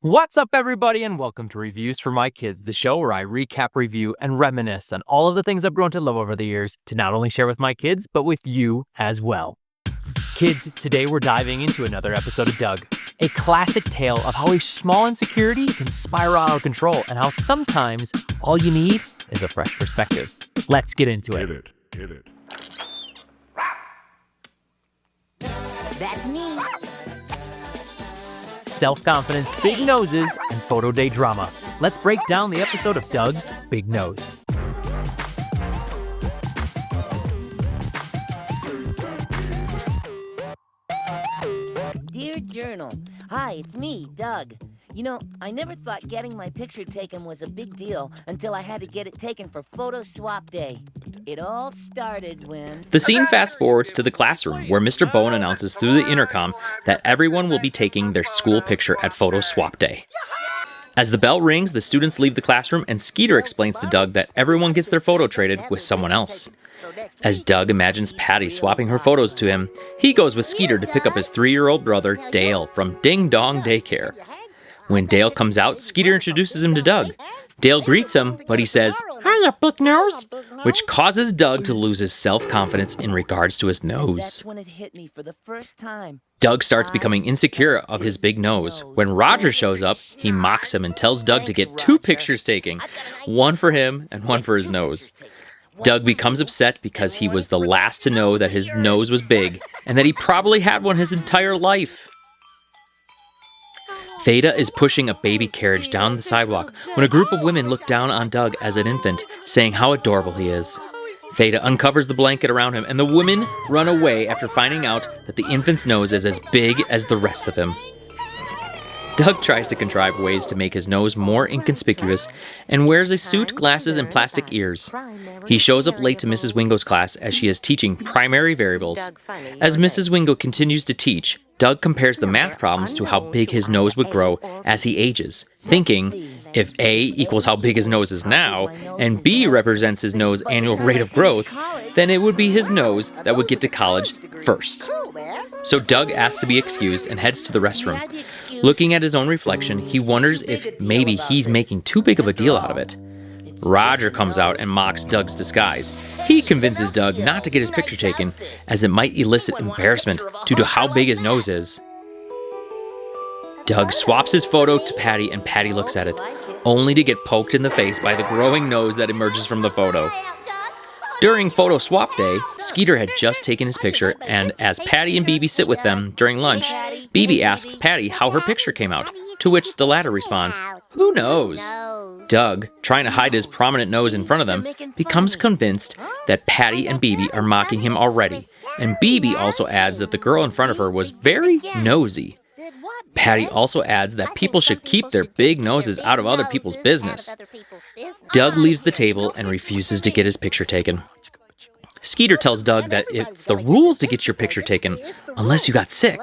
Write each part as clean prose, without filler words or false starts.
What's up, everybody, and welcome to Reviews for My Kids, the show where I recap, review, and reminisce on all of the things I've grown to love over the years to not only share with my kids, but with you as well. Kids, today we're diving into another episode of Doug, a classic tale of how a small insecurity can spiral out of control and how sometimes all you need is a fresh perspective. Let's get into it. Hit it. That's me. Self-confidence, big noses, and photo day drama. Let's break down the episode of Doug's Big Nose. Dear Journal, hi, it's me, Doug. You know, I never thought getting my picture taken was a big deal until I had to get it taken for photo swap day. It all started when... The scene fast forwards to the classroom where Mr. Bowen announces through the intercom that everyone will be taking their school picture at photo swap day. As the bell rings, the students leave the classroom and Skeeter explains to Doug that everyone gets their photo traded with someone else. As Doug imagines Patty swapping her photos to him, he goes with Skeeter to pick up his 3-year-old brother, Dale, from Ding Dong Daycare. When Dale comes out, Skeeter introduces him to Doug. Dale greets him, but he says, "Hiya, big nose," which causes Doug to lose his self-confidence in regards to his nose. That's when it hit me for the first time. Doug starts becoming insecure of his big nose. When Roger shows up, he mocks him and tells Doug to get 2 pictures taken, one for him and one for his nose. Doug becomes upset because he was the last to know that his nose was big and that he probably had one his entire life. Theta is pushing a baby carriage down the sidewalk when a group of women look down on Doug as an infant, saying how adorable he is. Theta uncovers the blanket around him, and the women run away after finding out that the infant's nose is as big as the rest of him. Doug tries to contrive ways to make his nose more inconspicuous and wears a suit, glasses, and plastic ears. He shows up late to Mrs. Wingo's class as she is teaching primary variables. As Mrs. Wingo continues to teach, Doug compares the math problems to how big his nose would grow as he ages, thinking, if A equals how big his nose is now, and B represents his nose annual rate of growth, then it would be his nose that would get to college first. So Doug asks to be excused and heads to the restroom. Looking at his own reflection, he wonders if maybe he's making too big of a deal out of it. Roger comes out and mocks Doug's disguise. He convinces Doug not to get his picture taken, as it might elicit embarrassment due to how big his nose is. Doug swaps his photo to Patty, and Patty looks at it, only to get poked in the face by the growing nose that emerges from the photo. During photo swap day, Skeeter had just taken his picture, and as Patty and BB sit with them during lunch, BB asks Patty how her picture came out, to which the latter responds, "Who knows?" Doug, trying to hide his prominent nose in front of them, becomes convinced that Patty and BB are mocking him already, and BB also adds that the girl in front of her was very nosy. Patty also adds that people should keep their big noses out of other people's business. Doug leaves the table and refuses to get his picture taken. Skeeter tells Doug that it's the rules to get your picture taken unless you got sick.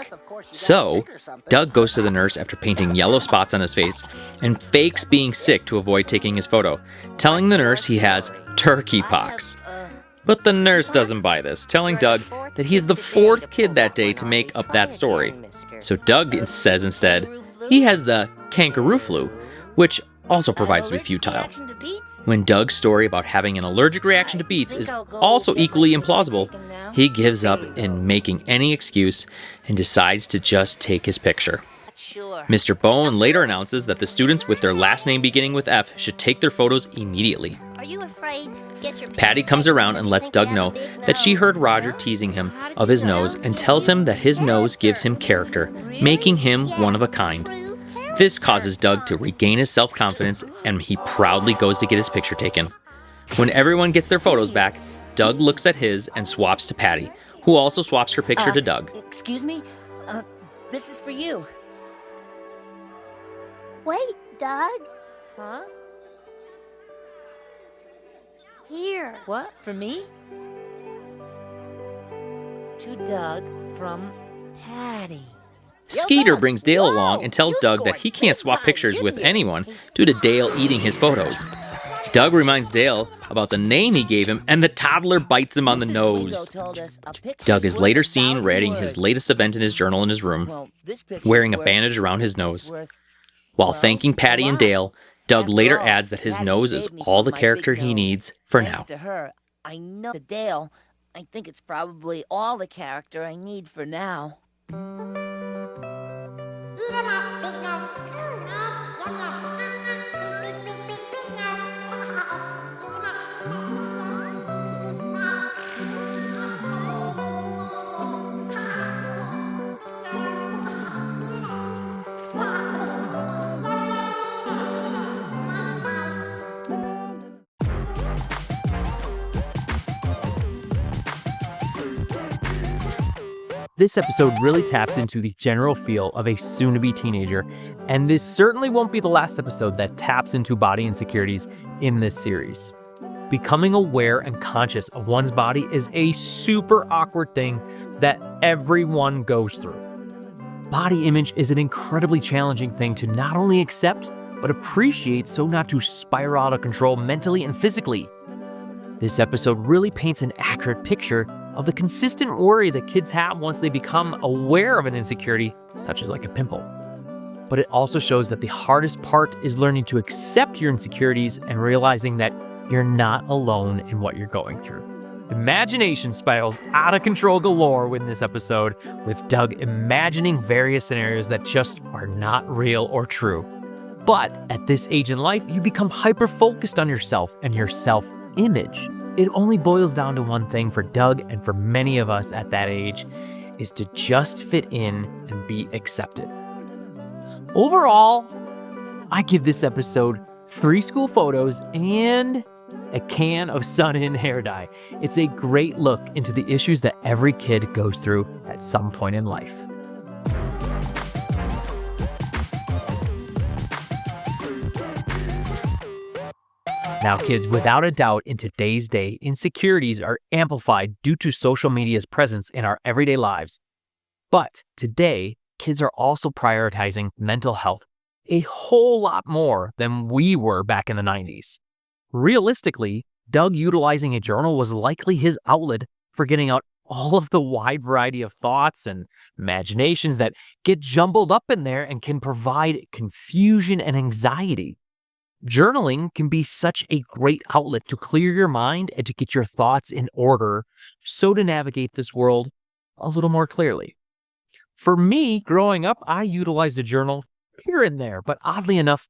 So, Doug goes to the nurse after painting yellow spots on his face and fakes being sick to avoid taking his photo, telling the nurse he has turkey pox. But the nurse doesn't buy this, telling Doug that he's the 4th kid that day to make up that story. So Doug says instead, he has the kangaroo flu, which also provides to be futile. When Doug's story about having an allergic reaction to beets is also equally implausible, he gives up in making any excuse and decides to just take his picture. Mr. Bowen later announces that the students with their last name beginning with F should take their photos immediately. Are you afraid? Get your Patty comes around and lets Doug know that she heard Roger teasing him of his nose and tells him that his nose gives him character, making him one of a kind. This causes Doug to regain his self-confidence, and he proudly goes to get his picture taken. When everyone gets their photos back, Doug looks at his and swaps to Patty, who also swaps her picture to Doug. Excuse me? This is for you. Wait, Doug. Huh? Here. What? For me? To Doug from Patty. Skeeter brings Dale along and tells Doug that he can't swap pictures with anyone due to Dale eating his photos. Doug reminds Dale about the name he gave him, and the toddler bites him on the nose. Doug is later seen writing his latest event in his journal in his room, wearing a bandage around his nose. While Well, thanking Patty a and lot. Dale, Doug After later all, adds that his Patty nose is saved me all from the my character big he nose. needs for Thanks now. to her, I know to Dale, I think it's probably all the character I need for now. This episode really taps into the general feel of a soon-to-be teenager, and this certainly won't be the last episode that taps into body insecurities in this series. Becoming aware and conscious of one's body is a super awkward thing that everyone goes through. Body image is an incredibly challenging thing to not only accept, but appreciate so not to spiral out of control mentally and physically. This episode really paints an accurate picture of the consistent worry that kids have once they become aware of an insecurity, such as like a pimple. But it also shows that the hardest part is learning to accept your insecurities and realizing that you're not alone in what you're going through. Imagination spirals out of control galore in this episode, with Doug imagining various scenarios that just are not real or true. But at this age in life, you become hyper-focused on yourself and your self-image. It only boils down to one thing for Doug and for many of us at that age, is to just fit in and be accepted. Overall, I give this episode 3 school photos and a can of Sun-In hair dye. It's a great look into the issues that every kid goes through at some point in life. Now, kids, without a doubt, in today's day, insecurities are amplified due to social media's presence in our everyday lives. But today, kids are also prioritizing mental health a whole lot more than we were back in the 90s. Realistically, Doug utilizing a journal was likely his outlet for getting out all of the wide variety of thoughts and imaginations that get jumbled up in there and can provide confusion and anxiety. Journaling can be such a great outlet to clear your mind and to get your thoughts in order, so to navigate this world a little more clearly. For me, growing up, I utilized a journal here and there, but oddly enough,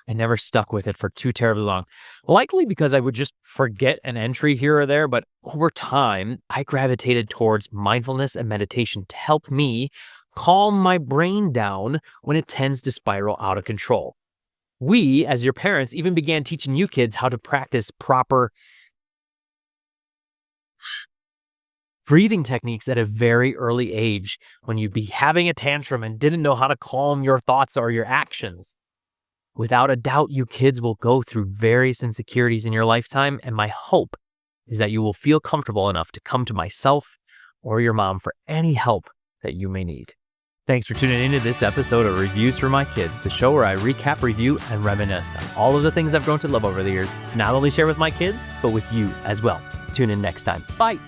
I never stuck with it for too terribly long. Likely because I would just forget an entry here or there, but over time, I gravitated towards mindfulness and meditation to help me calm my brain down when it tends to spiral out of control. We, as your parents, even began teaching you kids how to practice proper breathing techniques at a very early age when you'd be having a tantrum and didn't know how to calm your thoughts or your actions. Without a doubt, you kids will go through various insecurities in your lifetime, and my hope is that you will feel comfortable enough to come to myself or your mom for any help that you may need. Thanks for tuning into this episode of Reviews for My Kids, the show where I recap, review, and reminisce on all of the things I've grown to love over the years to not only share with my kids, but with you as well. Tune in next time. Bye.